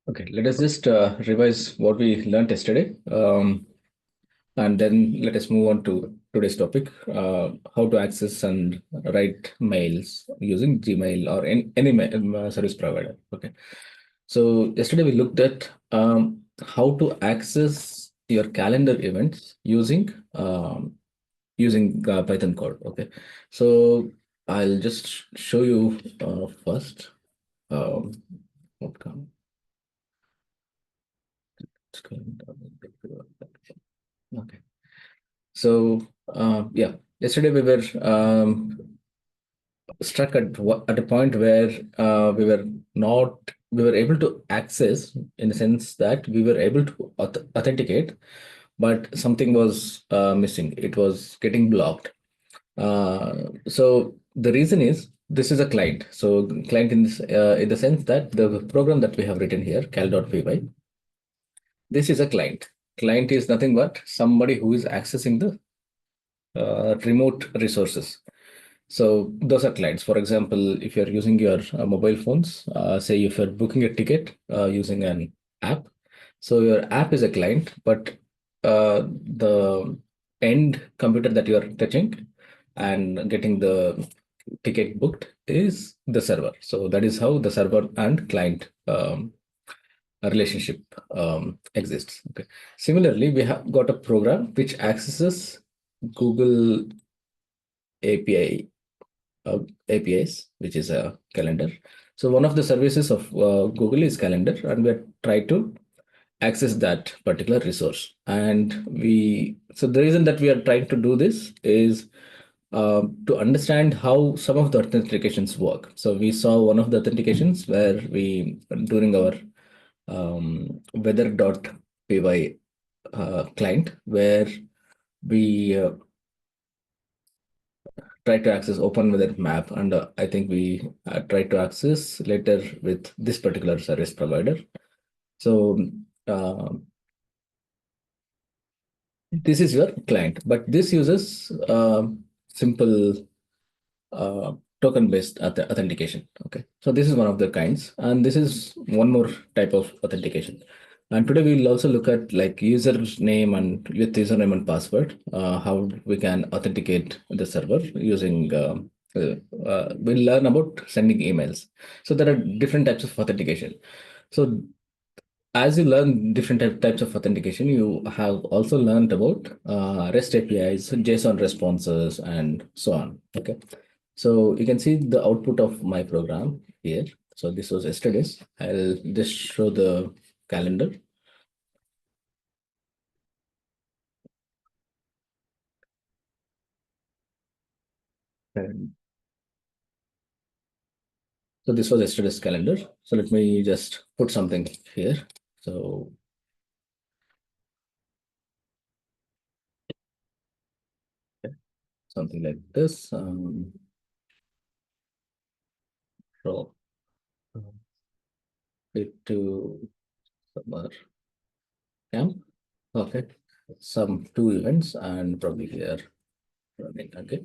Okay, let us just revise what we learned yesterday, and then let us move on to today's topic: how to access and write mails using Gmail or any service provider. Okay, so yesterday we looked at how to access your calendar events using Python code. Okay, so I'll just show you first. Um, what come? Okay. So yeah, yesterday we were struck at a point where we were able to access in the sense that we were able to authenticate, but something was missing. It was getting blocked. So the reason is this is a client. So client in the sense that the program that we have written here, cal.py, this is a client. Client is nothing but somebody who is accessing the remote resources. So those are clients. For example, if you're using your mobile phones, say if you're booking a ticket using an app, so your app is a client, but the end computer that you're touching and getting the ticket booked is the server. So that is how the server and client relationship exists. Okay. Similarly, we have got a program which accesses Google API APIs, which is a calendar. So one of the services of Google is calendar, and we are trying to access that particular resource. And so the reason that we are trying to do this is to understand how some of the authentications work. So we saw one of the authentications where during our weather.py client, where we try to access open weather map, and I think we try to access later with this particular service provider. So uh, this is your client, but this uses simple uh, token based authentication. Okay, so this is one of the kinds, and this is one more type of authentication. And today we'll also look at like username and with username and password, how we can authenticate the server using. We'll learn about sending emails. So there are different types of authentication. So as you learn different types of authentication, you have also learned about REST APIs, JSON responses, and so on. Okay. So you can see the output of my program here. So this was yesterday's. I'll just show the calendar. And so this was yesterday's calendar. So let me just put something here. So something like this. So it to summer camp. Okay. Some two events and probably here running. Okay.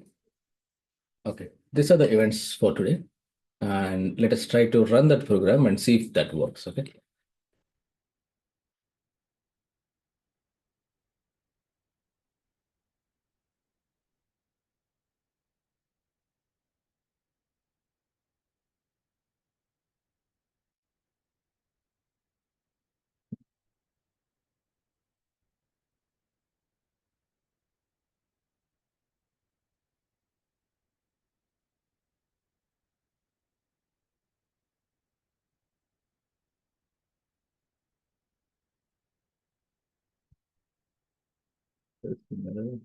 Okay. These are the events for today. And let us try to run that program and see if that works. Okay. Okay.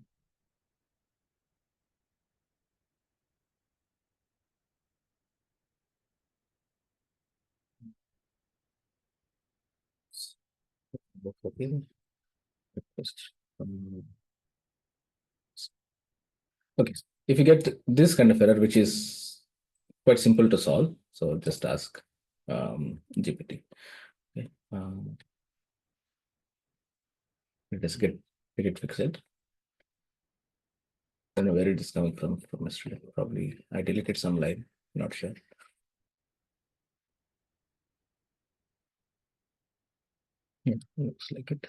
Um, okay. If you get this kind of error, which is quite simple to solve, so just ask GPT. Okay. Let us get it fixed. I don't know where it is coming from yesterday. Probably I deleted some line. Not sure. Yeah, looks like it.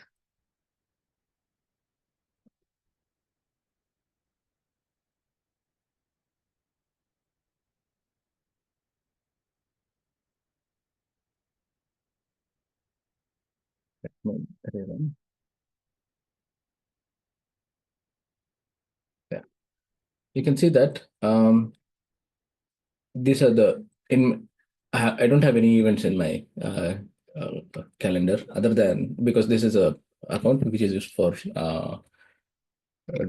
No, array one. Yeah, you can see that these are the in. I don't have any events in my calendar other than because this is a account which is used for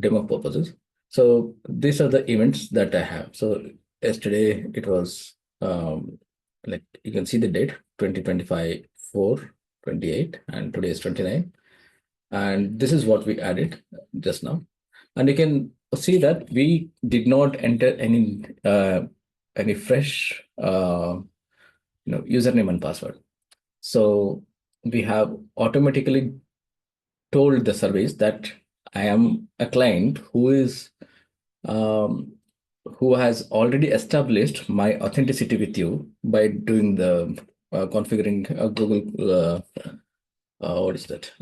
demo purposes. So these are the events that I have. So yesterday it was like you can see the date 2025 4/28 and today is 29, and this is what we added just now, and you can see that we did not enter any fresh username and password. So we have automatically told the service that I am a client um, who has already established my authenticity with you by doing the configuring Google. What is that?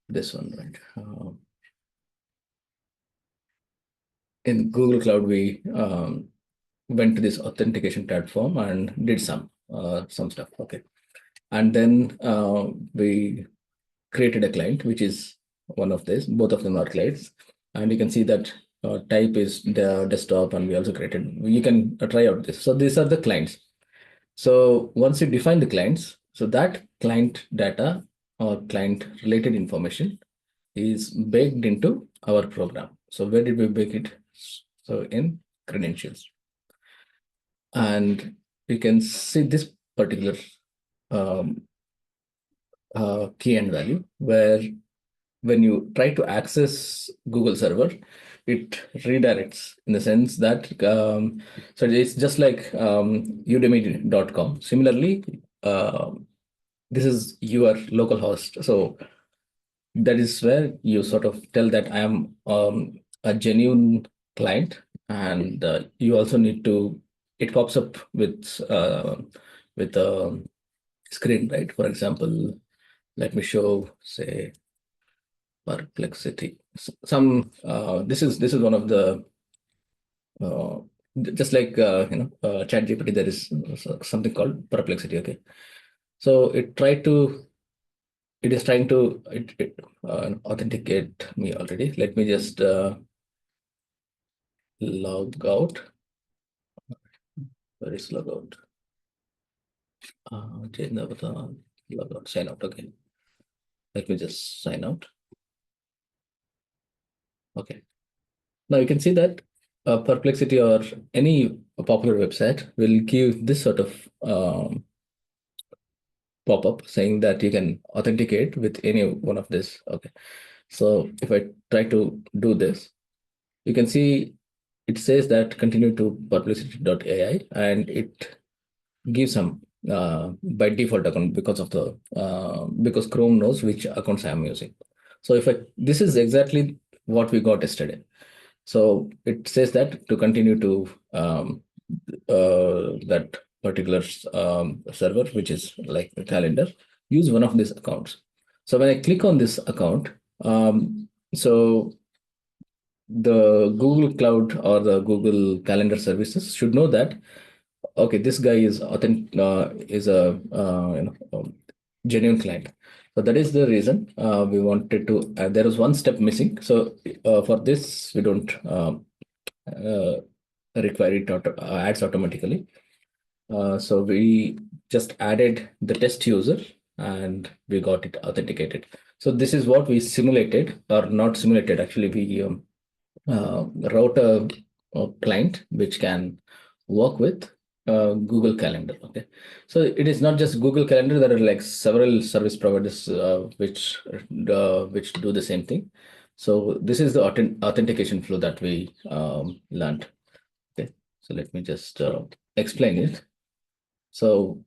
This one, right? In Google Cloud, we went to this authentication platform and did some stuff. Okay, and then we created a client, which is one of this. Both of them are clients, and you can see that type is the desktop, and we also created. You can try out this. So these are the clients. So once you define the clients, so that client data or client related information is baked into our program. So where did we bake it? So in credentials, and you can see this particular um, key and value where when you try to access Google server, it redirects in the sense that so it's just like udemy.com. Similarly, this is your local host. So that is where you sort of tell that I am a genuine client, and you also need to. It pops up with a screen, right? For example, let me show, say, Perplexity. Some this is one of the uh, just like ChatGPT. There is something called Perplexity. Okay, so it is trying to authenticate me already. Let me just log out. Where is log out? Change the avatar, log out, sign out. Okay, let me just sign out. Okay, now you can see that Perplexity or any popular website will give this sort of pop-up saying that you can authenticate with any one of this. Okay, so if I try to do this, you can see it says that continue to publicity.ai, and it gives some by default account because of the because Chrome knows which accounts I am using. So if I this is exactly what we got yesterday. So it says that to continue to that particular server, which is like a calendar, use one of these accounts. So when I click on this account, so the Google Cloud or the Google Calendar services should know that okay, this guy is is a genuine client. So that is the reason we wanted to. There was one step missing. So for this, we don't uh, require it adds automatically. So we just added the test user and we got it authenticated. So this is what we simulated or not simulated. Actually, we wrote a client which can work with Google Calendar. Okay, so it is not just Google Calendar. There are like several service providers which do the same thing. So this is the authentication flow that we learned. Okay, so let me just explain it. So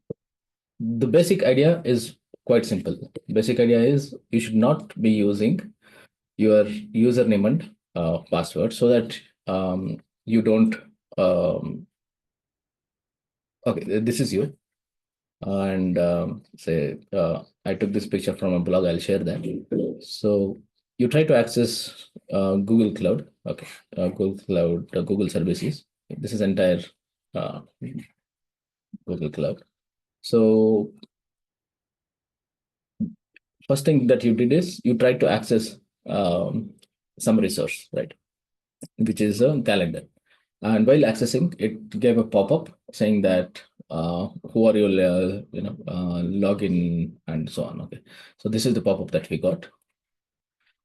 the basic idea is quite simple. Basic idea is you should not be using your username and password so that you don't. Okay, this is you. And say I took this picture from a blog. I'll share that. So you try to access Google Cloud, okay, Google Cloud, Google services. This is entire uh, Google Cloud. So first thing that you did is you tried to access um, some resource, right, which is a calendar. And while accessing, it gave a pop-up saying that who are your login and so on. Okay, so this is the pop-up that we got,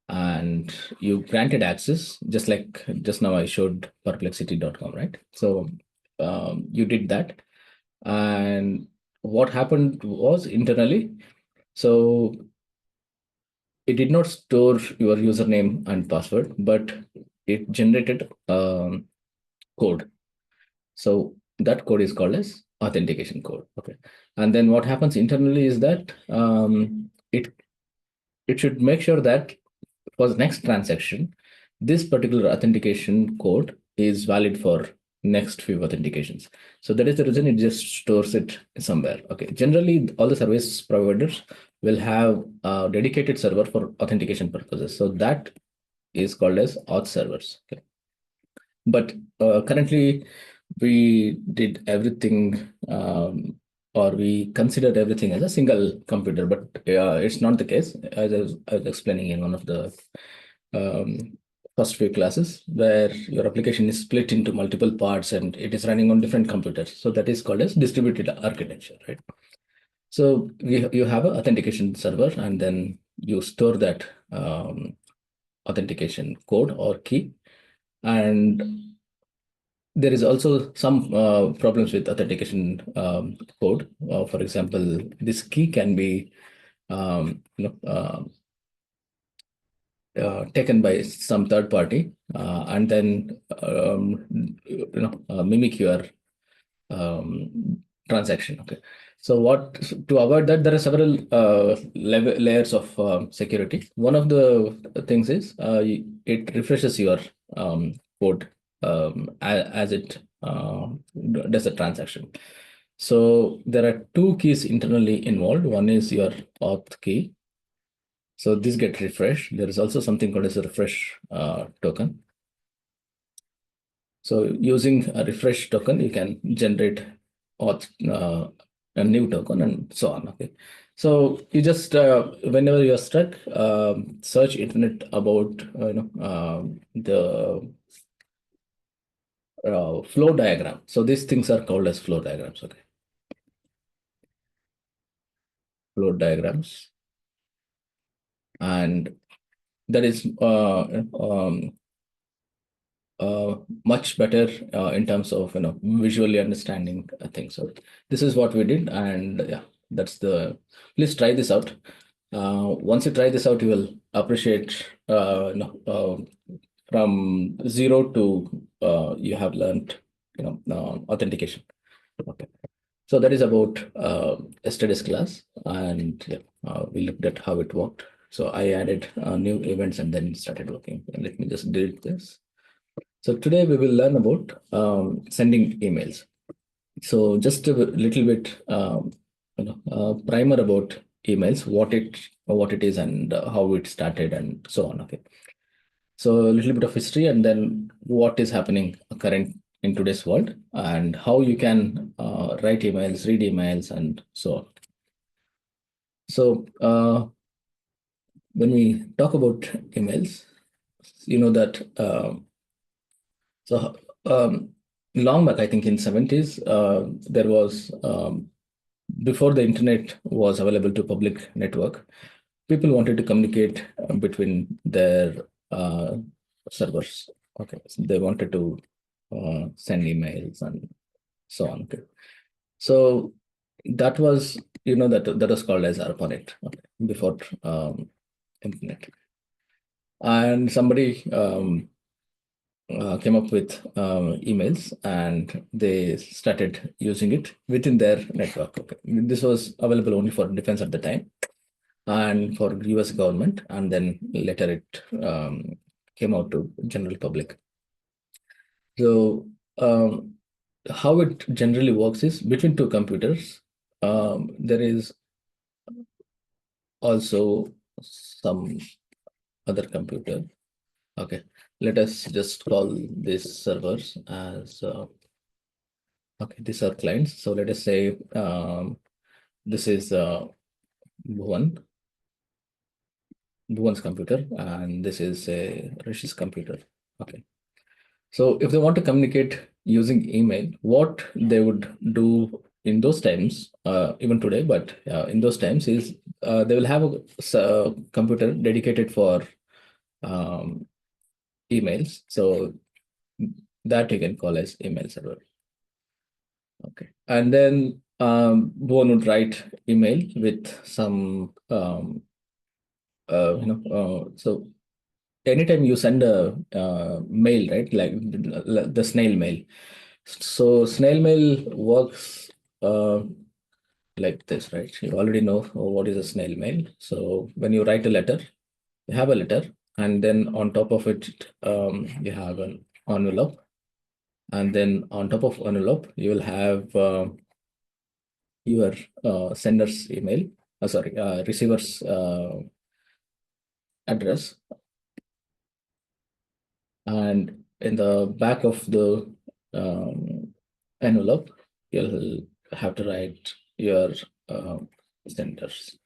and you granted access just like just now I showed perplexity.com, right? So you did that, and what happened was internally, so it did not store your username and password, but it generated code. So that code is called as authentication code. Okay, and then what happens internally is that it should make sure that for the next transaction, this particular authentication code is valid for next few authentications. So that is the reason it just stores it somewhere. Okay. Generally, all the service providers will have a dedicated server for authentication purposes. So that is called as auth servers. Okay. But currently, we did everything, or we considered everything as a single computer, but it's not the case. As I was explaining in one of the first few classes, where your application is split into multiple parts and it is running on different computers. So that is called as distributed architecture, right? So you have an authentication server, and then you store that authentication code or key. And there is also some problems with authentication code. For example, this key can be taken by some third party, and then mimic your transaction. Okay. So what to avoid that, there are several layers of security. One of the things is it refreshes your code as it does the transaction. So there are two keys internally involved. One is your auth key. So this gets refreshed. There is also something called as a refresh token. So using a refresh token, you can generate auth, a new token and so on. Okay. So you just whenever you're stuck, search internet about the flow diagram. So these things are called as flow diagrams. Okay. Flow diagrams, and that is much better in terms of visually understanding things. So this is what we did, and yeah, that's the. Please try this out. Once you try this out, you will appreciate. From zero to you have learned authentication. Okay. So that is about yesterday's class, and yeah, we looked at how it worked. So I added new events and then started working. And let me just delete this. So today we will learn about sending emails. So just a little bit primer about emails, what it is and how it started and so on. Okay. So a little bit of history and then what is happening current in today's world and how you can write emails, read emails, and so on. So when we talk about emails, you know that so long back, I think in 70s, there was before the internet was available to public network, people wanted to communicate between their servers. Okay, so they wanted to send emails and so on. Okay, so that was that was called as ARPANET, okay, before internet, and somebody came up with emails and they started using it within their network. Okay. This was available only for defense at the time and for US government, and then later it came out to general public. So how it generally works is between two computers, there is also some other computer. Okay, let us just call these servers as okay, these are clients. So let us say this is Bhuvan, Bhuvan's computer, and this is a Rishi's computer. Okay. So if they want to communicate using email, what they would do in those times, even today, but in those times is they will have a computer dedicated for um, emails. So that you can call as email server. Okay. And then one would write email with some, so anytime you send a mail, right, like the snail mail. So snail mail works like this, right? You already know what is a snail mail. So when you write a letter, you have a letter, and then on top of it, you have an envelope, and then on top of envelope, you will have your sender's email, receiver's address, and in the back of the envelope, you'll have to write your uh, sender's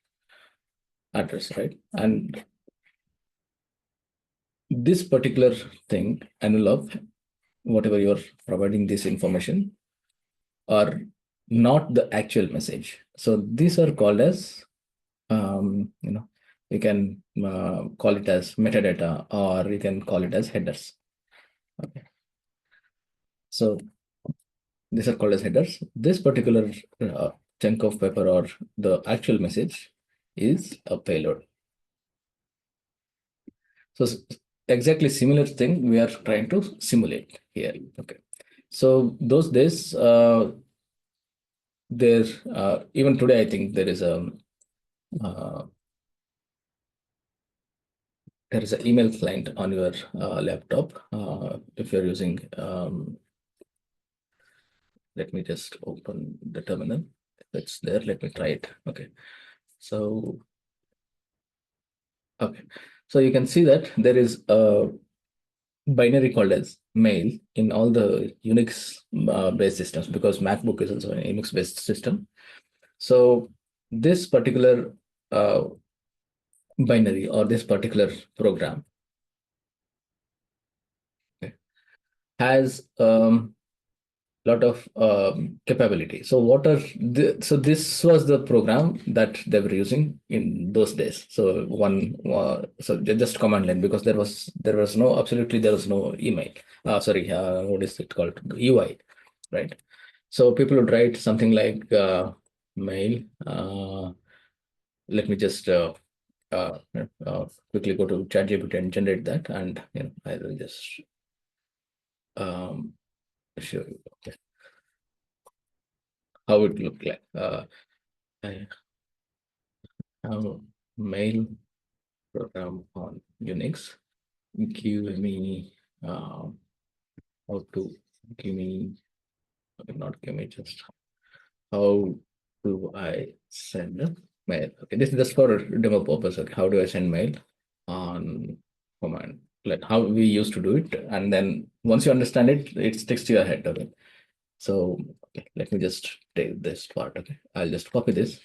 address, right? And this particular thing, envelope, whatever you're providing this information, are not the actual message. So these are called as, you know, you can call it as metadata, or you can call it as headers. Okay. So these are called as headers. This particular chunk of paper or the actual message is a payload. So exactly similar thing we are trying to simulate here. Okay. So those days, there even today, I think uh, there is an email client on your laptop. If you're using, let me just open the terminal. If it's there, let me try it. Okay. So, okay. So you can see that there is a binary called as mail in all the Unix based systems, because MacBook is also an Unix based system. So this particular uh, binary or this particular program, okay, has lot of capability. So so this was the program that they were using in those days. So just command line, because there was no email. What is it called? UI, right? So people would write something like mail. Let me just quickly go to ChatGPT and generate that, and I will just um, show you. Okay, how it look like. I have a mail program on Unix. Give me how to give me okay, not give me just how do I send a mail? Okay, this is just for a demo purpose. Okay, how do I send mail on command? Like how we used to do it, and then once you understand it, it sticks to your head. Okay, so okay, let me just take this part. Okay, I'll just copy this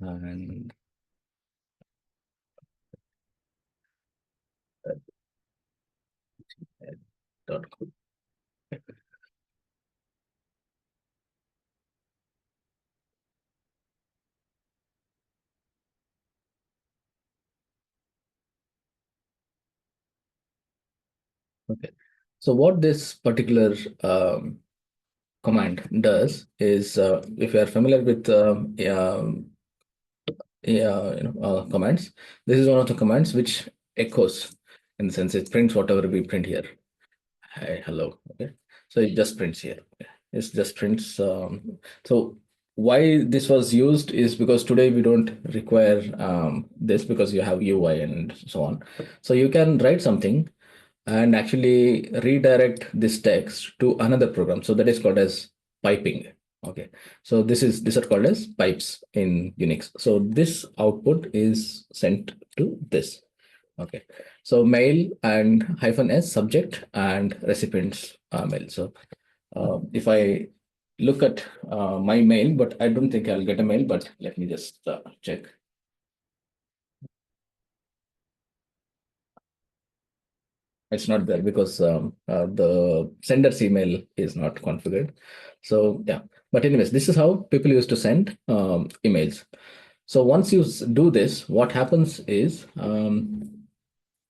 and dot com. Okay. So what this particular command does is, if you are familiar with commands, this is one of the commands which echoes, in the sense it prints whatever we print here. Hi, hello. Okay. So it just prints here. It just prints. So why this was used is because today we don't require this, because you have UI and so on. So you can write something and actually redirect this text to another program. So that is called as piping. Okay, so these are called as pipes in Unix. So this output is sent to this. Okay, so mail and hyphen s subject and recipient's mail. So if I look at my mail, but I don't think I'll get a mail, but let me just check. It's not there because the sender's email is not configured. So yeah, but anyways, this is how people used to send emails. So once you do this, what happens is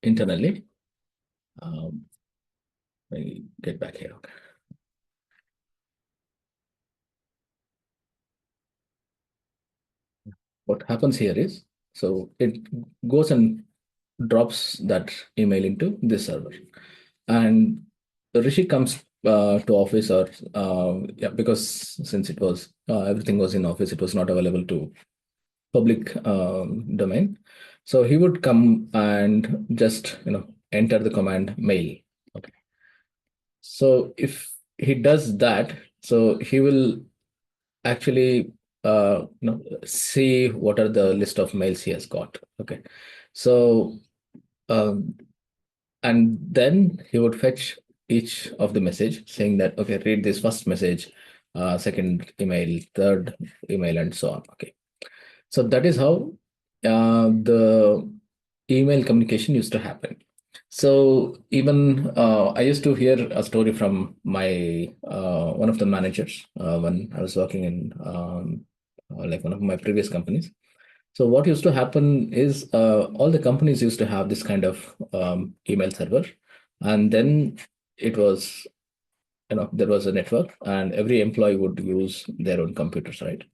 internally, um, let me get back here. Okay. What happens here is, so it goes and drops that email into this server, and Rishi comes to office, or yeah, because since it was everything was in office, it was not available to public domain. So he would come and just enter the command mail. Okay. So if he does that, so he will actually see what are the list of mails he has got. Okay. So um, and then he would fetch each of the message saying that, okay, read this first message, second email, third email, and so on. Okay. So that is how the email communication used to happen. So even I used to hear a story from my one of the managers when I was working in like one of my previous companies. So what used to happen is all the companies used to have this kind of email server, and then it was there was a network, and every employee would use their own computers, right?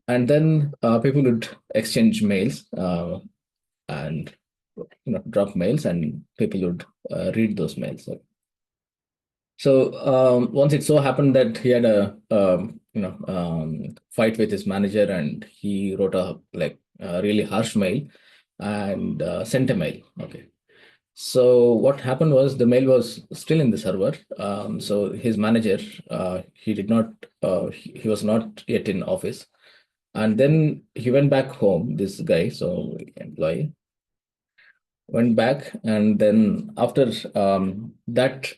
And then people would exchange mails and drop mails, and people would read those mails. So once it so happened that he had a fight with his manager, and he wrote a really harsh mail and sent a mail. Okay. So what happened was the mail was still in the server. So his manager, he did not, he was not yet in office, and then he went back home. This guy, so employee, went back, and then after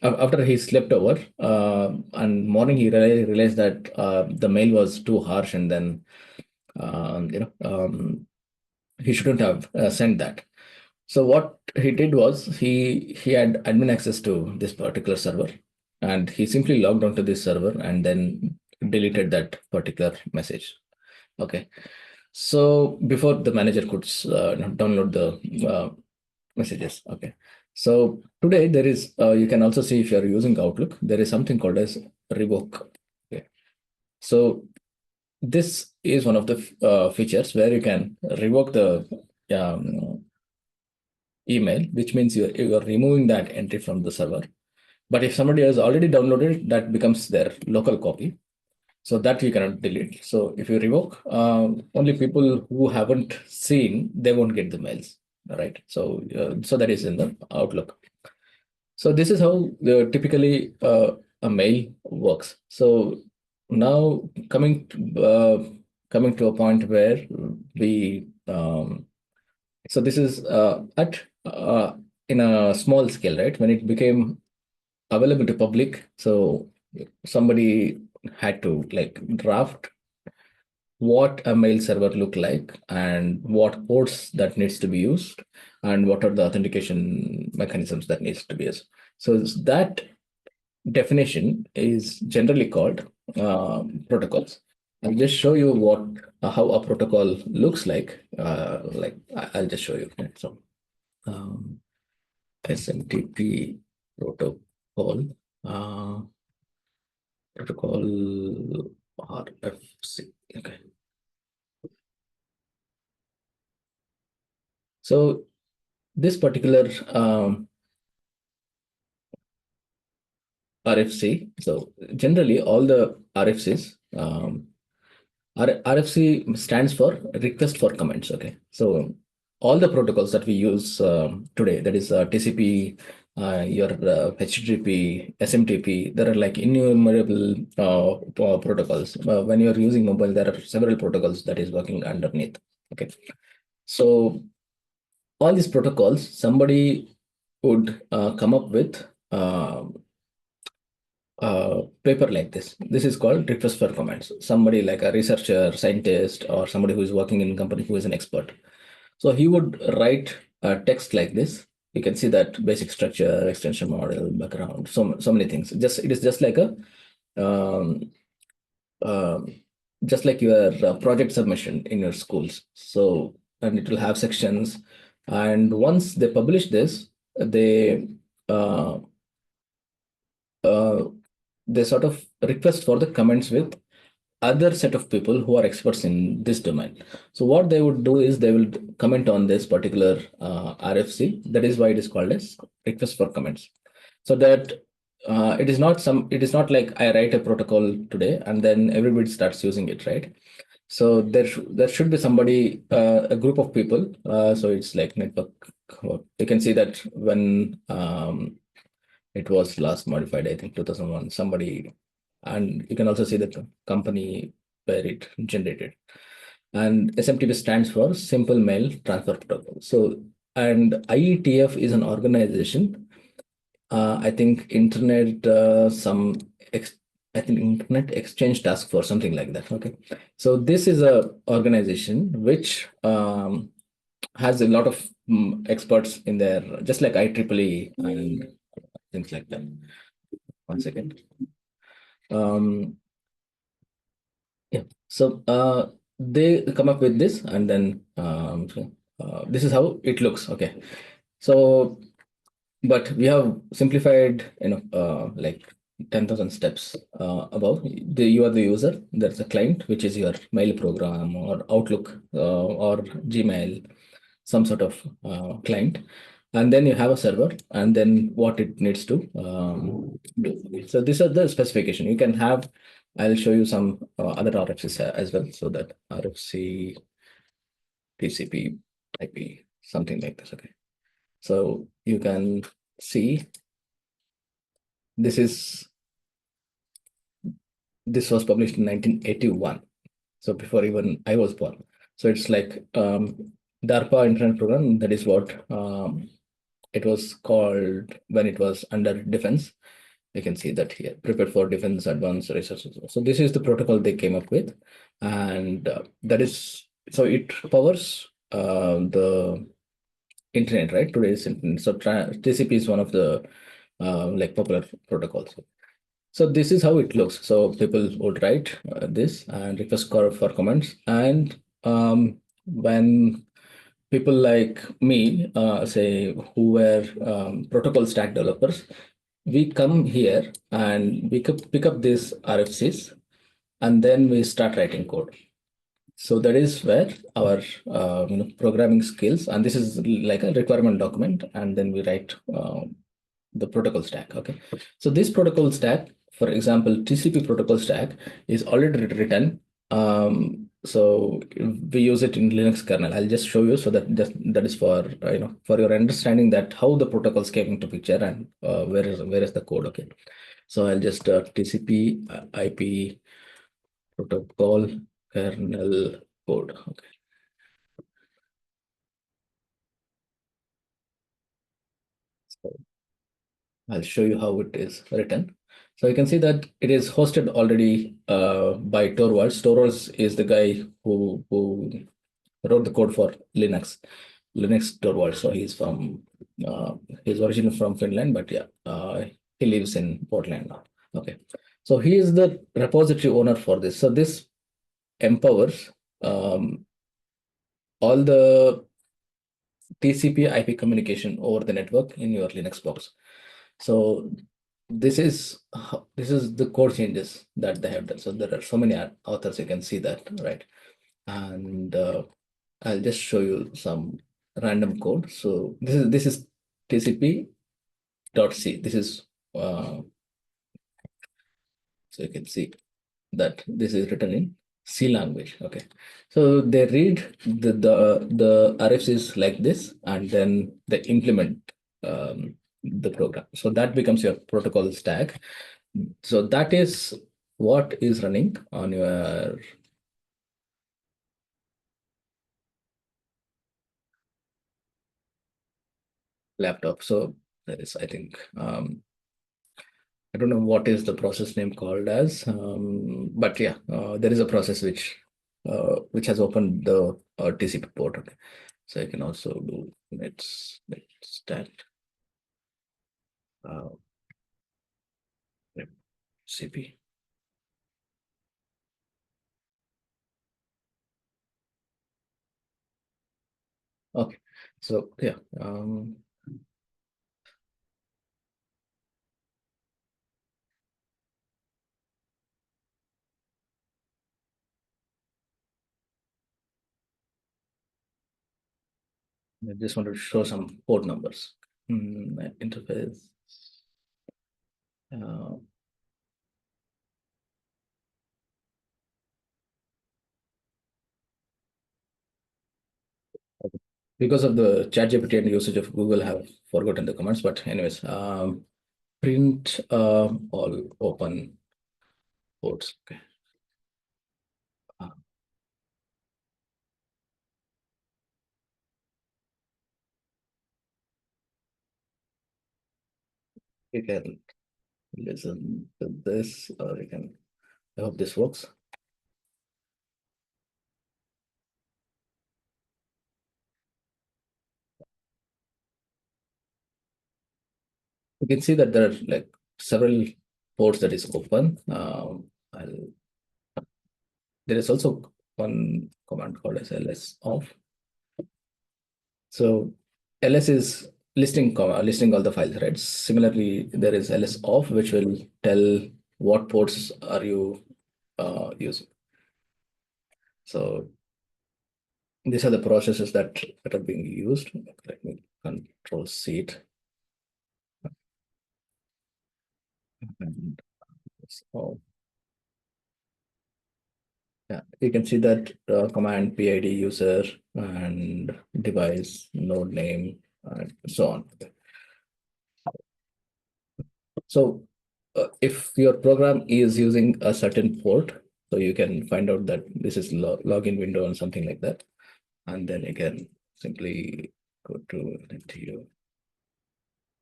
after he slept over and morning he realized that the mail was too harsh, and then he shouldn't have sent that. So what he did was he had admin access to this particular server, and he simply logged onto this server and then deleted that particular message. Okay. So before the manager could download the messages. Okay. So today there is, you can also see if you are using Outlook, there is something called as revoke. Okay. So this is one of the features where you can revoke the um, email, which means you're removing that entry from the server. But if somebody has already downloaded it, that becomes their local copy. So that you cannot delete. So if you revoke, only people who haven't seen, they won't get the mails, right? So so that is in the Outlook. So this is how typically a mail works. So now coming to a point where we so this is at in a small scale, right? When it became available to public, so somebody had to like draft what a mail server look like, and what ports that needs to be used, and what are the authentication mechanisms that needs to be used. So that definition is generally called protocols. I'll just show you what how a protocol looks like. I'll just show you. Okay. So um, SMTP protocol, uh, protocol RFC. Okay. So this particular RFC. So generally, all the RFCs, RFC stands for request for comments. Okay, so all the protocols that we use today, that is TCP, your HTTP, SMTP. There are like innumerable protocols. When you're using mobile, there are several protocols that is working underneath. Okay, so all these protocols, somebody would come up with paper like this. This is called request for comments. Somebody like a researcher, scientist, or somebody who is working in a company who is an expert. So he would write a text like this. You can see that basic structure, extension model, background, so many things. Just it is just like a um, um, just like your project submission in your schools. So and it will have sections. And once they publish this, they uh, uh, they sort of request for the comments with other set of people who are experts in this domain. So what they would do is they will comment on this particular RFC. That is why it is called as request for comments. So that it is not like I write a protocol today and then everybody starts using it, right? So there should be somebody, a group of people. So it's like network. You can see that when it was last modified, I think 2001. Somebody, and you can also see the company where it generated. And SMTP stands for Simple Mail Transfer Protocol. So, and IETF is an organization. I think I think Internet Exchange Task Force, something like that. Okay, so this is a organization which has a lot of experts in there, just like IEEE and things like that. One second. Um, yeah. So they come up with this, and then this is how it looks. Okay. So, but we have simplified, like 10,000 steps above. You are the user. There's a client, which is your mail program or Outlook or Gmail, some sort of client, and then you have a server, and then what it needs to do. So these are the specification. You can have. I'll show you some other RFCs as well. So that RFC, TCP, IP, something like this. Okay. So you can see this was published in 1981. So before even I was born. So it's like DARPA Internet Program. That is what it was called when it was under defense. You can see that here, prepared for defense advanced research. So this is the protocol they came up with, and that is so it powers the internet, right? Today's internet. So TCP is one of the like popular protocols. So this is how it looks. So people would write this and request for comments, and when people like me, say who were protocol stack developers, we come here and we could pick up these RFCs, and then we start writing code. So that is where our programming skills, and this is like a requirement document, and then we write the protocol stack. Okay, so this protocol stack, for example, TCP protocol stack is already written. So we use it in Linux kernel. I'll just show you so that is for for your understanding that how the protocols came into picture and where is the code. Okay, so I'll just TCP IP protocol kernel code. Okay. So I'll show you how it is written. So you can see that it is hosted already by Torvalds. Torvalds is the guy who wrote the code for Linux Torvalds. So he's originally from Finland, but yeah, he lives in Portland now. Okay, so he is the repository owner for this. So this empowers all the TCP IP communication over the network in your Linux box. So this is the code changes that they have done. So there are so many authors, you can see that, right? And I'll just show you some random code. So this is TCP.c. This is so you can see that this is written in C language. Okay, so they read the RFCs like this, and then they implement. the program. So that becomes your protocol stack. So that is what is running on your laptop. So that is, I think, I don't know what is the process name called as, but yeah, there is a process which has opened the TCP port. Okay. So I can also do let's start uh, CP. Okay. So yeah, I just want to show some port numbers. Interface. Uh, okay. Because of the ChatGPT and usage of Google, I have forgotten the commands. But anyways, print all open ports. Okay. Uh, you can listen to this, or you can. I hope this works. You can see that there are like several ports that is open. There is also one command called as ls off. So ls is listing all the files, right? Similarly, there is ls off, which will tell what ports are you using. So these are the processes that are being used. Let me control C it. And so yeah, you can see that command PID user and device, node name, and so on. So if your program is using a certain port, so you can find out that this is login window or something like that. And then you can simply go to NTU.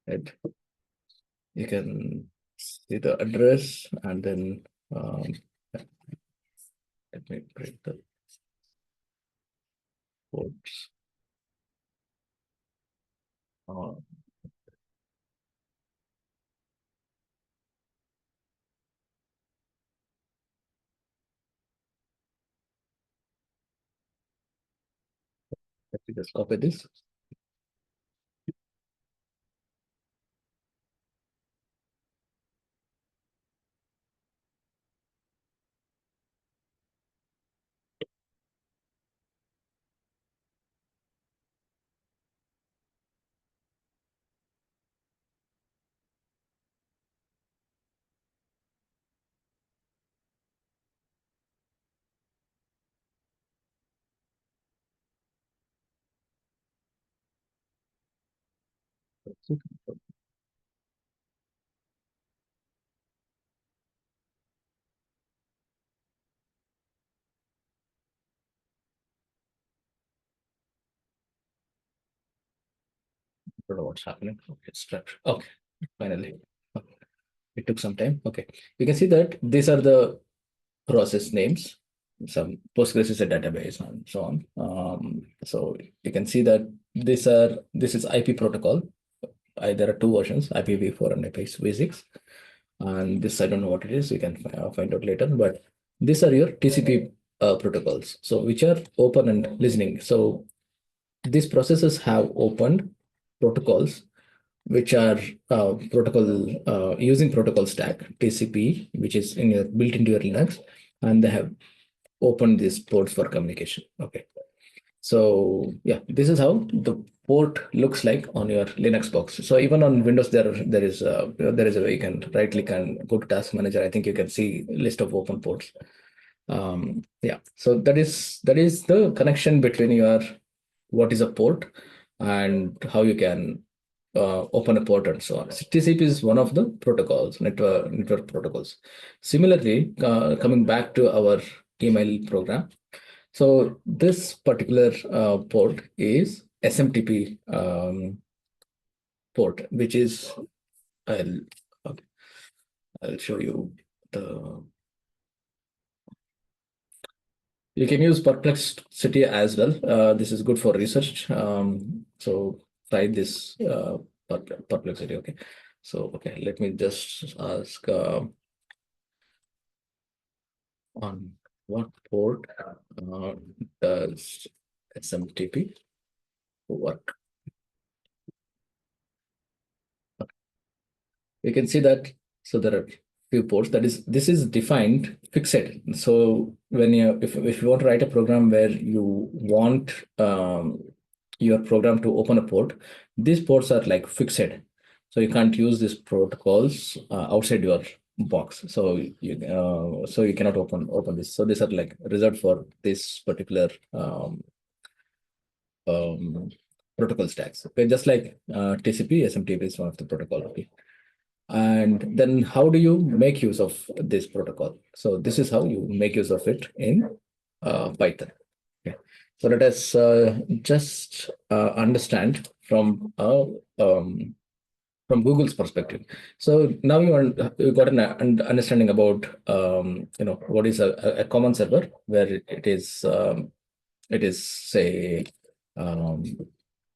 Right? You can see the address and then let me break the ports. Uh, Let me just copy this. Don't know what's happening. Okay, it's trapped. Okay, finally. Okay. It took some time. Okay, you can see that these are the process names. Some Postgres is a database and so on. So you can see that this is IP protocol. There are two versions, IPv4 and IPv6. And this I don't know what it is. You can find out later. But these are your TCP protocols. So which are open and listening. So these processes have opened protocols which are protocol using protocol stack TCP, which is built into your Linux, and they have opened these ports for communication. Okay, so yeah, this is how the port looks like on your Linux box. So even on Windows, there is a way you can right click and go to Task Manager. I think you can see list of open ports. Yeah, so that is the connection between your what is a port and how you can open a port and so on. TCP is one of the protocols, network protocols. Similarly, coming back to our email program, so this particular port is SMTP port, which is I'll okay, I'll show you the. You can use Perplexity as well. This is good for research. So try this Perplexity. Okay. So okay, let me just ask on what port does SMTP work? You can see that. So there are few ports. That is, this is defined fixed. So when you if you want to write a program where you want your program to open a port, these ports are like fixed. So you can't use these protocols outside your box. So you cannot open this. So these are like reserved for this particular um, protocol stacks. Okay, just like TCP, SMTP is one of the protocol. Okay. And then how do you make use of this protocol? So this is how you make use of it in Python. Okay. So let us just understand from Google's perspective. So now you got an understanding about what is a common server where it is say um,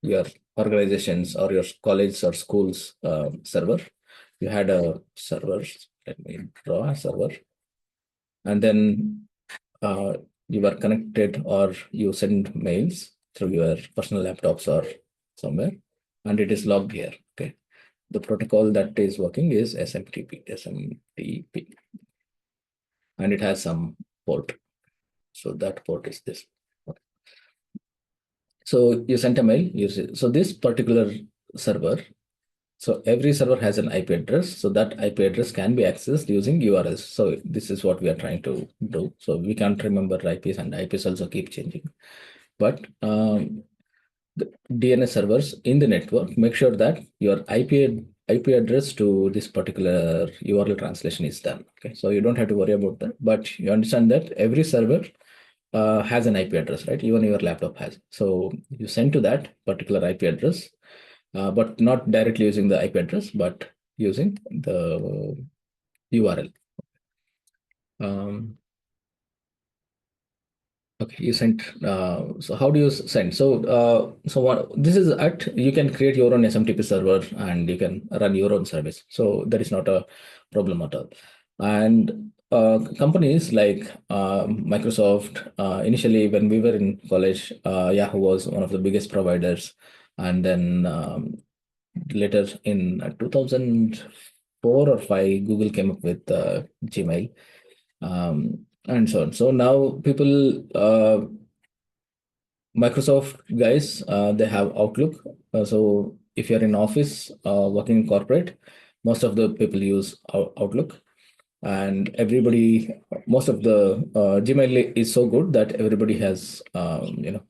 your organizations or your college or schools server. You had a server. Let me draw a server, and then uh, you were connected or you send mails through your personal laptops or somewhere, and it is logged here. Okay, the protocol that is working is SMTP, and it has some port. So that port is this. Okay. So you sent a mail. So this particular server. So every server has an IP address. So that IP address can be accessed using URLs. So this is what we are trying to do. So we can't remember IPs, and IPs also keep changing. But the DNS servers in the network make sure that your IP address to this particular URL translation is done. Okay, so you don't have to worry about that. But you understand that every server has an IP address, right? Even your laptop has. So you send to that particular IP address, but not directly using the IP address, but using the URL. Um, okay, you sent. So how do you send? So what this is at you can create your own SMTP server and you can run your own service. So that is not a problem at all. And companies like Microsoft, initially when we were in college, Yahoo was one of the biggest providers, and then later in 2004 or 5, Google came up with Gmail, and so on. So now people, Microsoft guys, they have Outlook. So if you're in office, working in corporate, most of the people use Outlook, and everybody, most of the Gmail is so good that everybody has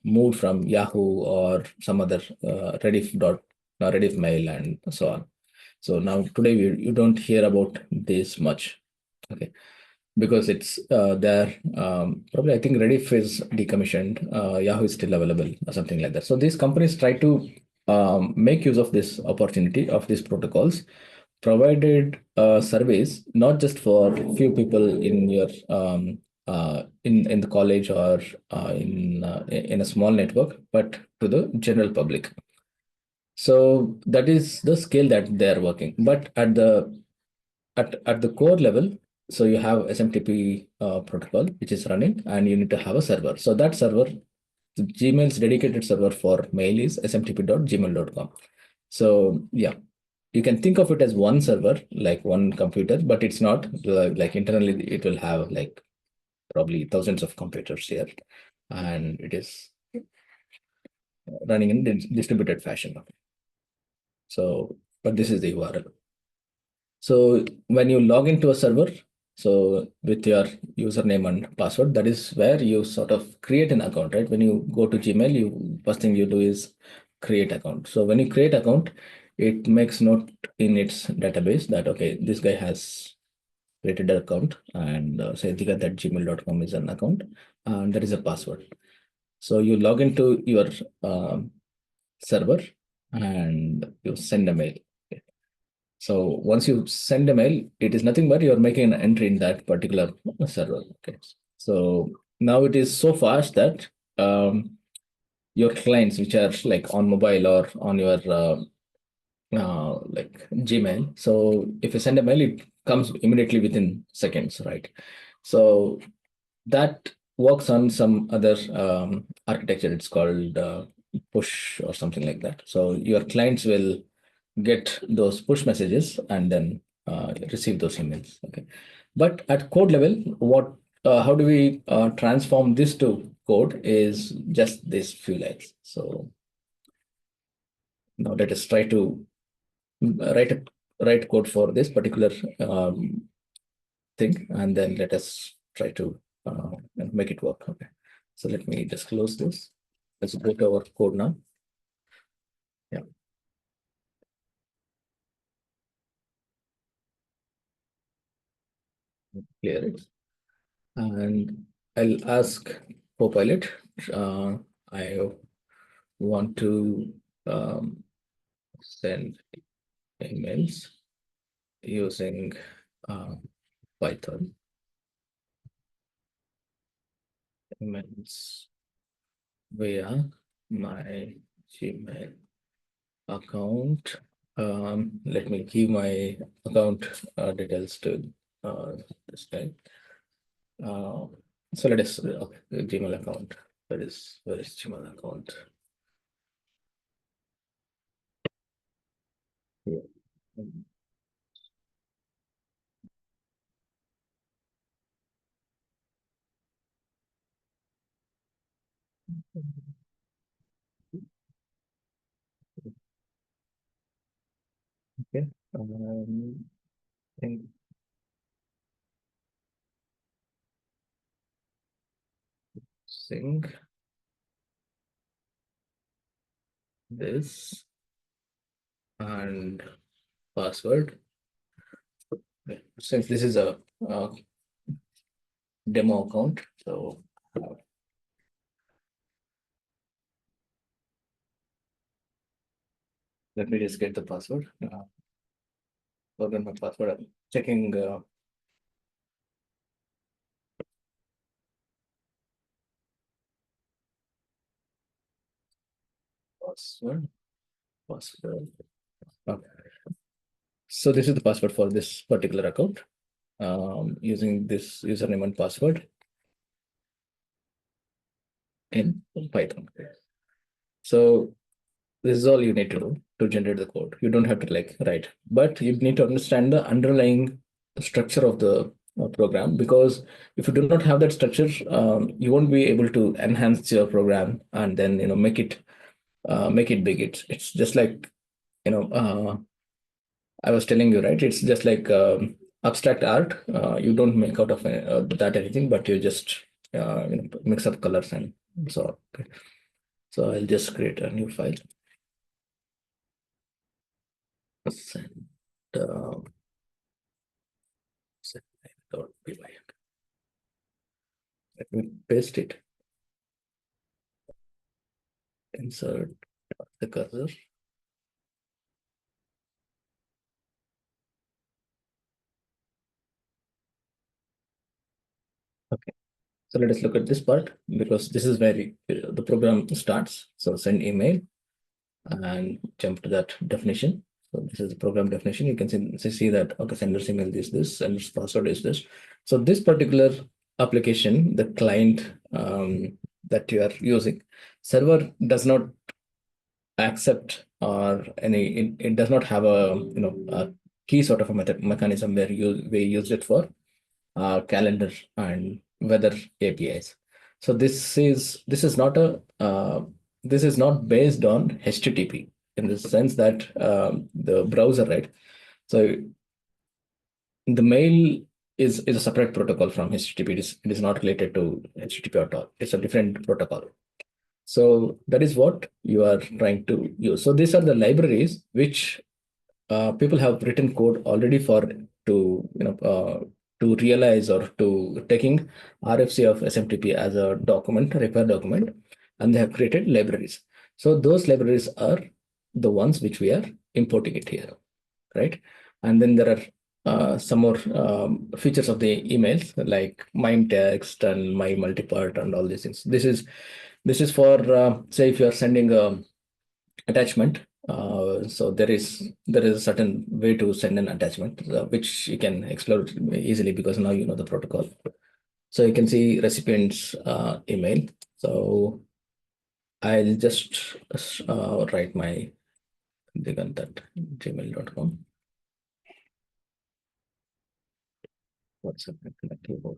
moved from Yahoo or some other Rediff mail and so on. So now today you don't hear about this much, okay, because it's there. Probably I think Rediff is decommissioned. Yahoo is still available or something like that. So these companies try to make use of this opportunity of these protocols, provided surveys not just for few people in your in the college or in a small network, but to the general public. So that is the scale that they are working. But at the core level, so you have SMTP protocol which is running, and you need to have a server. So that server, Gmail's dedicated server for mail is smtp.gmail.com. So yeah, you can think of it as one server, like one computer, but it's not. Like internally, it will have like probably thousands of computers here, and it is running in distributed fashion. So, but this is the URL. So when you log into a server, so with your username and password, that is where you sort of create an account, right? When you go to Gmail, you first thing you do is create account. So when you create account, it makes note in its database that, okay, this guy has created an account, and say digat@gmail.com is an account, and there is a password. So you log into your server and you send a mail. So once you send a mail, it is nothing but you're making an entry in that particular server. Okay. So now it is so fast that your clients, which are like on mobile or on your like Gmail. So if you send a mail, it comes immediately within seconds, right? So that works on some other architecture. It's called push or something like that. So your clients will get those push messages and then receive those emails. Okay, but at code level, what how do we transform this to code is just these few lines. So now let us try to write code for this particular thing, and then let us try to make it work. Okay, so let me just close this. Let's go to our code now. Yeah, clear it. And I'll ask Copilot. Uh, I want to send emails using uh, Python. Emails via my Gmail account. Let me give my account details to this guy. Uh, so let us okay, Gmail account. Where is Gmail account? Yeah. Okay. Think sync this and password. Okay. Since this is a demo account, so let me just get the password. Forgot my password. I'm checking password. Password. Okay. So this is the password for this particular account. Using this username and password in Python. So this is all you need to do to generate the code. You don't have to like write, but you need to understand the underlying structure of the program, because if you do not have that structure, you won't be able to enhance your program and then make it big. It's just like I was telling you, right? It's just like abstract art. You don't make out of that anything, but you just mix up colors and so. Okay. So I'll just create a new file. Send, uh, send.py. Let me paste it. Insert the cursor. Okay. So let us look at this part, because this is where the program starts. So send email and jump to that definition. So this is the program definition. You can see that, okay, sender's email is this, sender's password is this. So this particular application, the client that you are using, server does not accept or it does not have a key sort of a mechanism where we use it for calendar and weather APIs. So this is not based on HTTP, in the sense that the browser, right? So the mail is a separate protocol from HTTP. It is not related to HTTP at all. It's a different protocol. So that is what you are trying to use. So these are the libraries which people have written code already for to realize or to taking RFC of SMTP as a document, a repair document, and they have created libraries. So those libraries are the ones which we are importing it here, right? And then there are some more features of the emails like mime text and my multipart and all these things. This is for say if you are sending a attachment. So there is a certain way to send an attachment, which you can explore easily because now you know the protocol. So you can see recipient's email. So I'll just write my digant at gmail.com. What's up? Keyboard.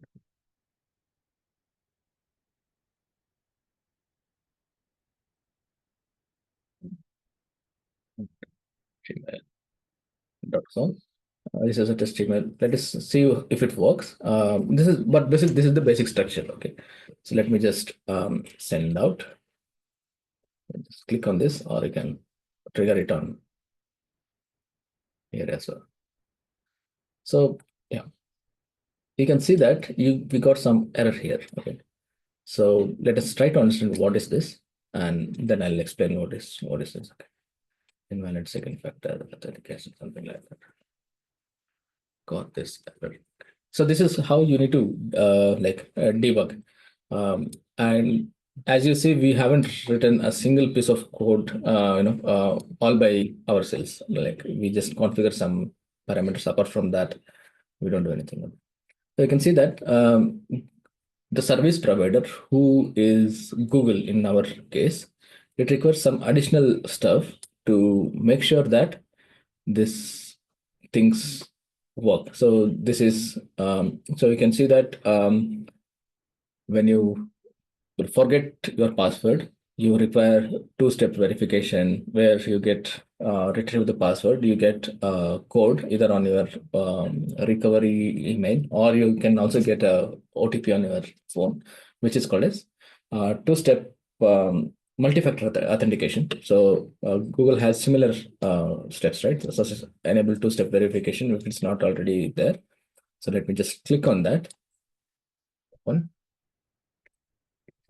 Gmail.com. This is a test email. Let us see if it works. This is the basic structure. Okay, so let me just send out. Just click on this, or you can trigger it on here as well. So yeah, you can see that we got some error here. Okay, so let us try to understand what is this, and then I'll explain what is this. Okay, invalid second factor authentication, something like that. Got this error. So this is how you need to debug. And as you see, we haven't written a single piece of code, all by ourselves. Like we just configure some parameters. Apart from that, we don't do anything. So you can see that the service provider, who is Google in our case, it requires some additional stuff to make sure that this things work. So this is so you can see that when you forget your password, you require two-step verification where you get retrieve the password, you get code either on your recovery email, or you can also get a OTP on your phone, which is called as two-step multi-factor authentication. So Google has similar steps, right? Such as enable two-step verification if it's not already there. So let me just click on that one.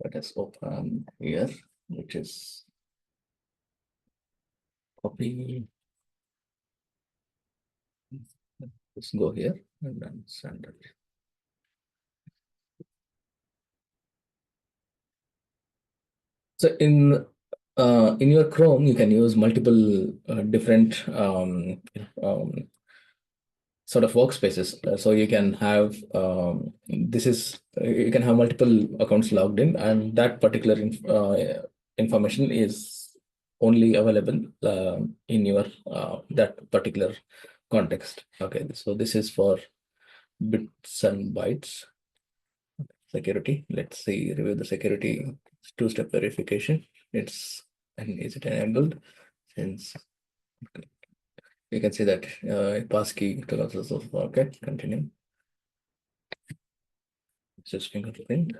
Let us open here, which is copy. Let's go here and then send it. So in your Chrome, you can use multiple different sort of workspaces. So you can have you can have multiple accounts logged in, and that particular information is only available in your that particular context. Okay, so this is for bits and bytes security. Let's see, review the security two-step verification. It's and is it enabled? Since you can see that passkey to also. Okay, continue. Just fingerprint.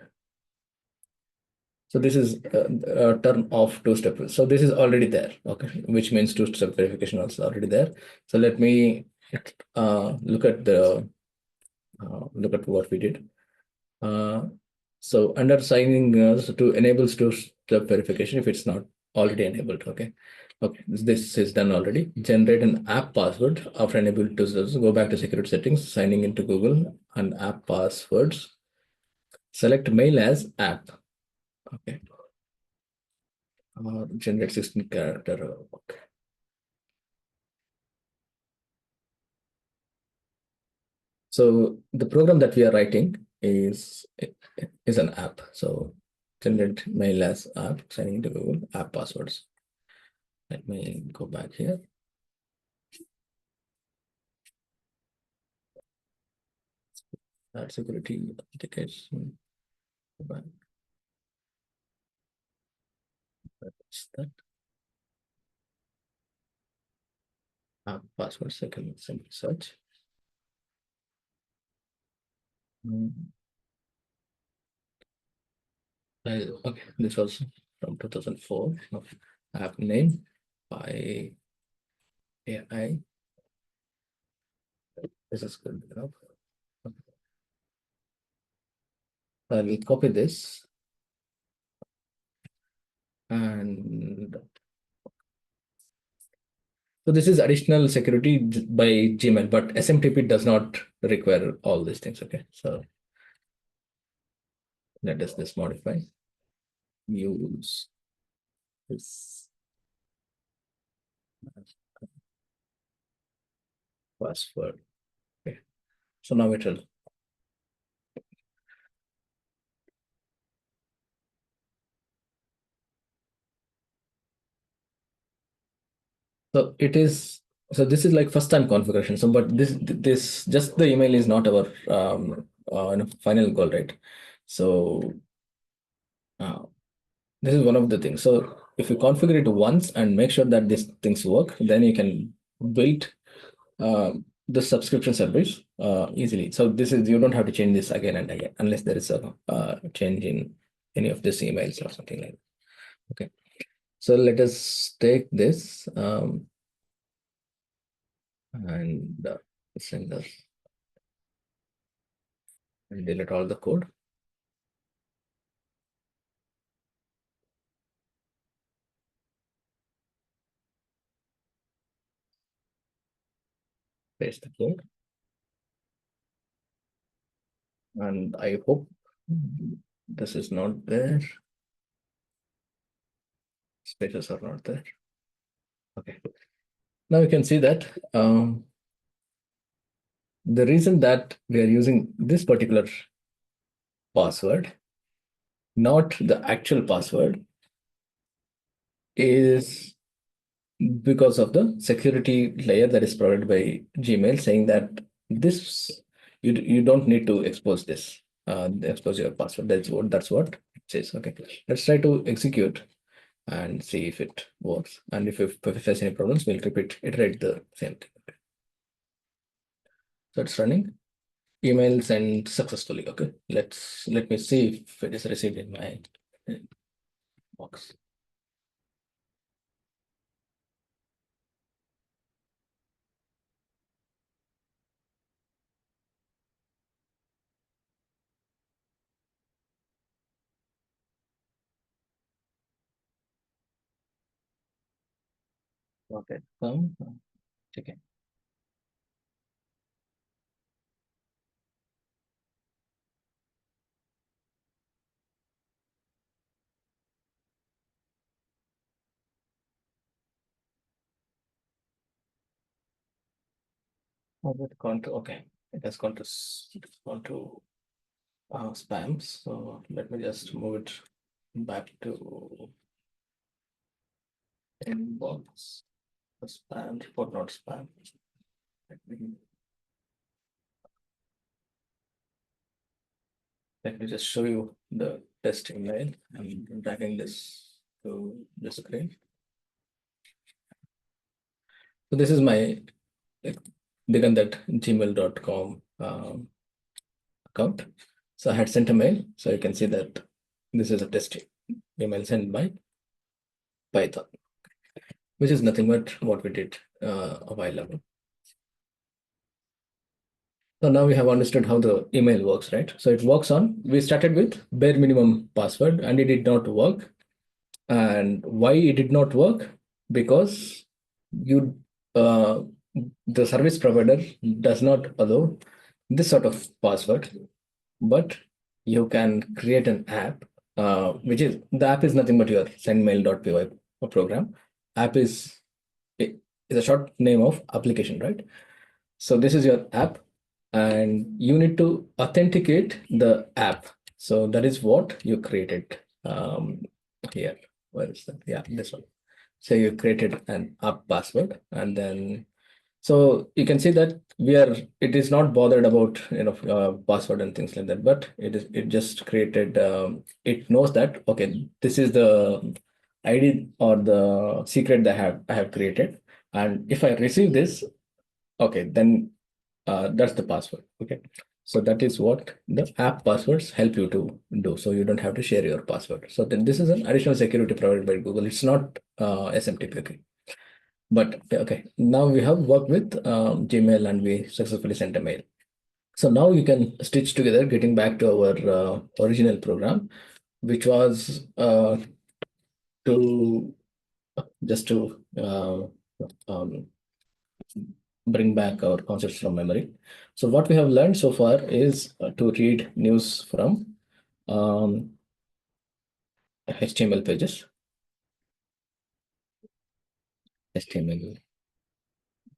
So this is turn off two-step. So this is already there. Okay, which means two-step verification also already there. So let me look at what we did. So under signing to enable two-step verification if it's not already enabled. Okay. Okay, this is done already. Generate an app password after enabled to go back to security settings, signing into Google and app passwords. Select mail as app. Okay. Generate 16 character. Okay. So the program that we are writing is an app. So generate mail as app, signing into Google, app passwords. Let me go back here. Add security authentication. Go back. That's that. App password second simple search. Mm. Okay, this was from 2004. App name by AI. This is good enough. I will copy this and so this is additional security by Gmail, but SMTP does not require all these things. Okay, so let us this modify. Use this password. Okay, so now it will. So it is. So this is like first time configuration. So, but this just the email is not our final goal, right? So this is one of the things. So if you configure it once and make sure that these things work, then you can build the subscription service easily. So this is, you don't have to change this again and again unless there is a change in any of these emails or something like that. Okay, so let us take this and send us and delete all the code. Paste the code, and I hope this is not there. Spaces are not there. Okay, now you can see that the reason that we are using this particular password, not the actual password, is because of the security layer that is provided by Gmail, saying that this you don't need to expose this, expose your password. That's what it says. Okay, let's try to execute and see if it works. And if it has any problems, we'll iterate the same thing. Okay. So it's running. Email sent successfully. Okay, let me see if it is received in my box. Okay, okay. Oh, it gone to, okay. It has gone to spams. So let me just move it back to inbox. Spam report, not spam. Let me just show you the test email. I'm dragging this to the screen. So this is my digant@gmail.com account. So I had sent a mail. So you can see that this is a test email sent by Python, which is nothing but what we did a while ago. So now we have understood how the email works, right? So it works on, we started with bare minimum password and it did not work. And why it did not work? Because you, uh, the service provider does not allow this sort of password, but you can create an app, which is, the app is nothing but your sendmail.py program. App is a short name of application, right? So this is your app and you need to authenticate the app. So that is what you created here. Where is that? Yeah, this one. So you created an app password and then, so you can see that it is not bothered about, password and things like that, but it just created, it knows that, okay, this is the ID or the secret that I have created. And if I receive this, okay, then that's the password. Okay, So that is what the app passwords help you to do. So you don't have to share your password. So then this is an additional security provided by Google. It's not SMTP. Okay. But okay, now we have worked with Gmail and we successfully sent a mail. So now you can stitch together, getting back to our original program, which was to just to um, bring back our concepts from memory. So what we have learned so far is to read news from HTML pages, HTML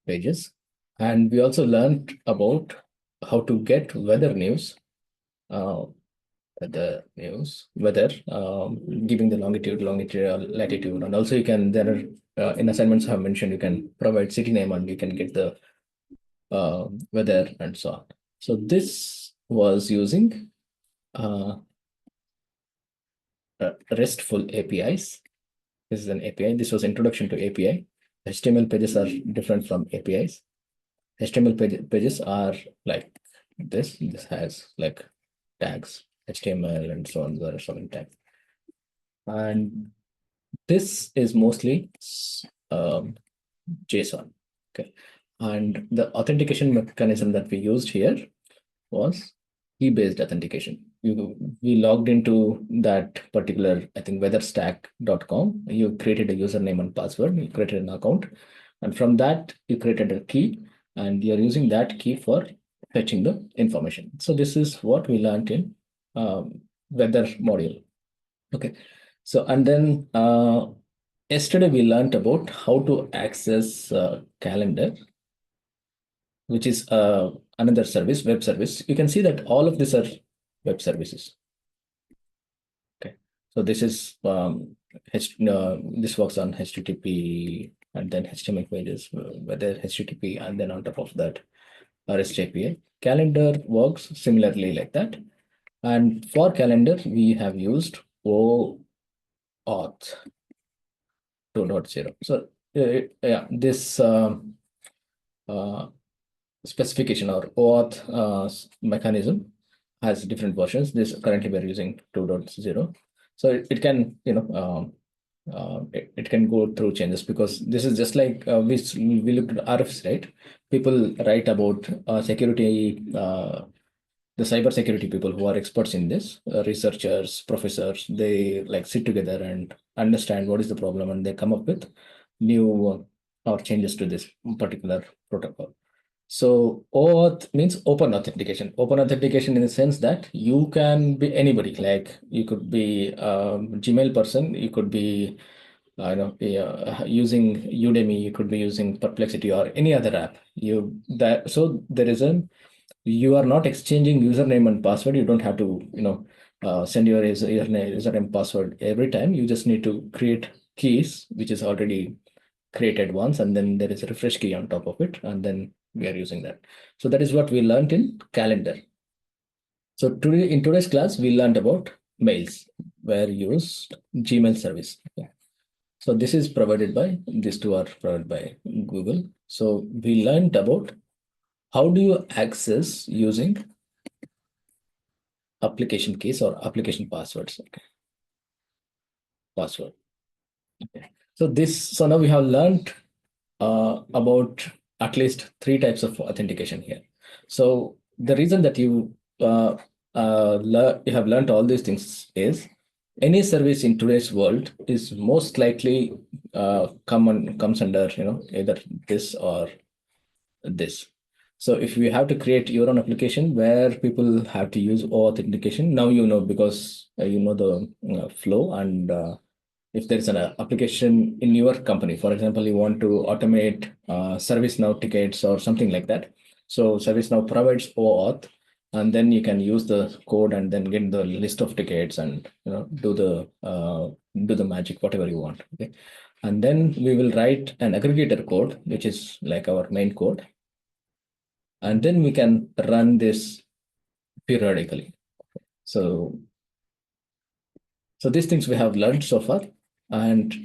pages, and we also learned about how to get weather news, uh, weather, giving the longitude, latitude, and also you can there are in assignments I have mentioned you can provide city name and you can get the weather and so on. So this was using RESTful APIs. This is an API. This was introduction to API. HTML pages are different from APIs. HTML pages are like this. This has like tags, HTML and so on. There are so many tags. And this is mostly JSON. Okay. And the authentication mechanism that we used here was key-based authentication. We logged into that particular, I think, weatherstack.com. You created a username and password. You created an account. And from that, you created a key. And you're using that key for fetching the information. So this is what we learned in weather module. Okay. So, and then yesterday we learned about how to access calendar, which is another service, web service. You can see that all of these are web services. Okay, so this is this works on HTTP and then HTML pages, whether HTTP, and then on top of that REST API. Calendar works similarly like that. And for calendar, we have used OAuth 2.0. So yeah, this specification or OAuth mechanism has different versions. This currently we're using 2.0. So it can, it can go through changes because this is just like we looked at RFs, right? People write about security, the cyber security people who are experts in this, researchers, professors, they like sit together and understand what is the problem and they come up with new or changes to this particular protocol. So OAuth means open authentication. Open authentication in the sense that you can be anybody. Like you could be a Gmail person, you could be using Udemy, you could be using Perplexity or any other app. So there is you are not exchanging username and password. You don't have to send your username password every time. You just need to create keys, which is already created once, and then there is a refresh key on top of it, and then we are using that. So that is what we learned in calendar. So today in today's class, we learned about mails where used Gmail service. Okay. So this is provided by, these two are provided by Google. So we learned about how do you access using application keys or application passwords. Okay. Password. Okay. So now we have learned about at least three types of authentication here. So the reason that you you have learned all these things is any service in today's world is most likely comes under either this or this. So if you have to create your own application where people have to use authentication, now you know because you know the flow and if there is an application in your company, for example, you want to automate ServiceNow tickets or something like that. So ServiceNow provides OAuth, and then you can use the code and then get the list of tickets and do the magic, whatever you want. Okay, and then we will write an aggregator code, which is like our main code, and then we can run this periodically. So these things we have learned so far, and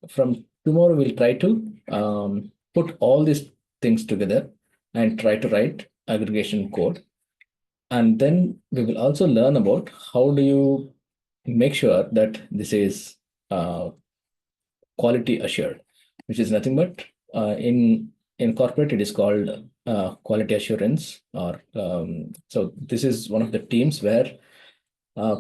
from tomorrow we'll try to put all these things together and try to write aggregation code. And then we will also learn about how do you make sure that this is uh, quality assured, which is nothing but in corporate it is called quality assurance. Or so this is one of the teams where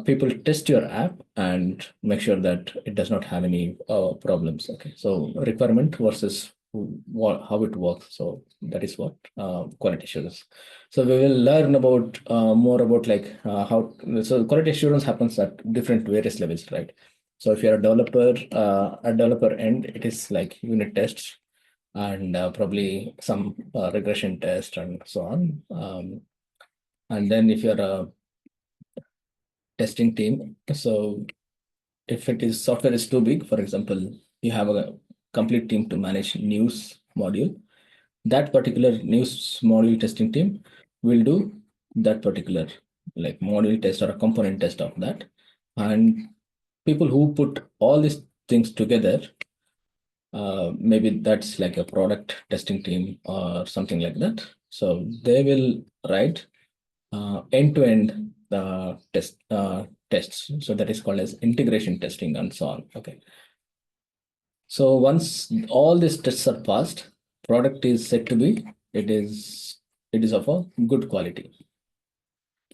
people test your app and make sure that it does not have any problems. Okay, so requirement versus how it works. So that is what quality assurance. So we will learn about more about like how. So quality assurance happens at different various levels, right? So if you're a developer, at developer end, it is like unit tests and probably some regression test and so on. And then if you're a testing team, so if it is software is too big, for example, you have a complete team to manage news module, that particular news module testing team will do that particular like module test or a component test of that. And people who put all these things together, maybe that's like a product testing team or something like that. So they will write end-to-end tests. So that is called as integration testing and so on. Okay. So once all these tests are passed, product is said to be it is of a good quality.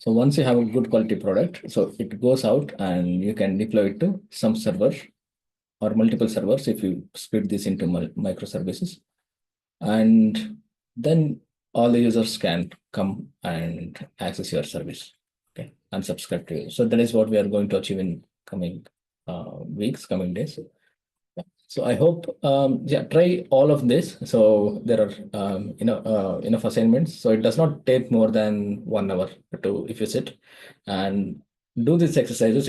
So once you have a good quality product, so it goes out and you can deploy it to some server or multiple servers if you split this into microservices, and then all the users can come and access your service, okay, and subscribe to you. So that is what we are going to achieve in coming weeks, coming days. So I hope, yeah, try all of this. So there are enough assignments. So it does not take more than 1 hour to if you sit and do these exercises.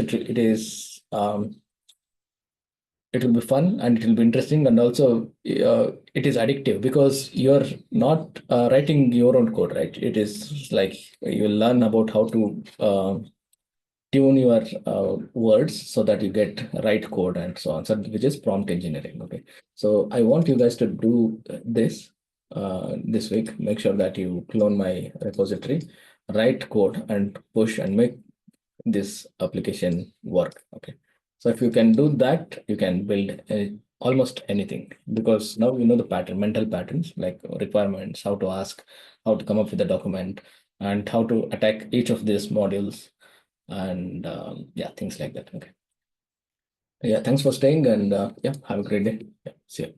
It will be fun and it will be interesting, and also it is addictive because you're not writing your own code, right? It is like you learn about how to tune your words so that you get right code and so on. So which is prompt engineering. Okay, so I want you guys to do this this week. Make sure that you clone my repository, write code, and push and make this application work. Okay, so if you can do that, you can build almost anything, because now you know the pattern, mental patterns like requirements, how to ask, how to come up with a document, and how to attack each of these modules, and yeah, things like that. Okay, yeah, thanks for staying, and yeah, have a great day. Yeah, see you.